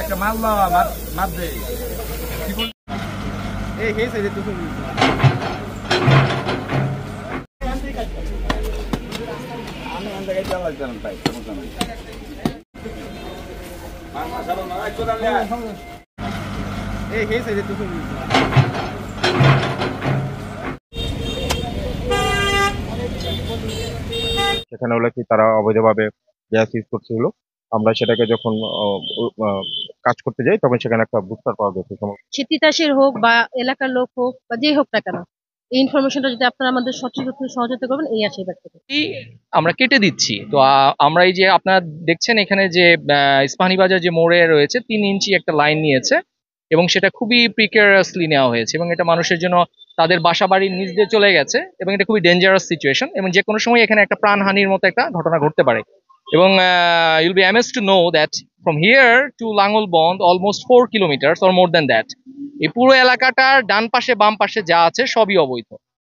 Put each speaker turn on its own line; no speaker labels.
একটা মাছ মাছ দেয় এই খেয়েছে যে তুমি আমি জায়গায় চালাই জানেন তাই সমস্যা নেই এই খেয়েছে যে তুমি
সেখানে হলো কি তারা অবৈধভাবে গ্যাস ইউজ করছিল। আমরা সেটাকে যখন কাজ করতে যাই তখন সেখানে একটা বুস্টার পাওয়া গেছে।
সে তিতাসের হোক বা এলাকার লোক হোক বা যেই হোক না কেন, এই ইনফরমেশনটা যদি আপনারা আমাদের সঠিক সহযোগিতা করবেন, এই আশীর্বাদ থেকে
আমরা কেটে দিচ্ছি। তো আমরা এই যে আপনারা দেখছেন এখানে যে ইস্পাহানি বাজার যে মোড়ে রয়েছে 3 ইঞ্চি একটা লাইন নিয়েছে এবং সেটা খুবই প্রিকারিয়াসলি নেওয়া হয়েছে এবং এটা মানুষের জন্য তাদের বাসা বাড়ির নিচ দিয়ে চলে গেছে এবং এটা খুবই ডেঞ্জারাস সিচুয়েশন এবং যে কোনো সময় এখানে একটা প্রাণহানির মতো একটা ঘটনা ঘটতে পারে এবং you'll be amazed to know that from here two Langalband almost 4 kilometre or more than that এই পুরো এলাকাটার ডান পাশে বাম পাশে যা আছে সবই অবৈধ।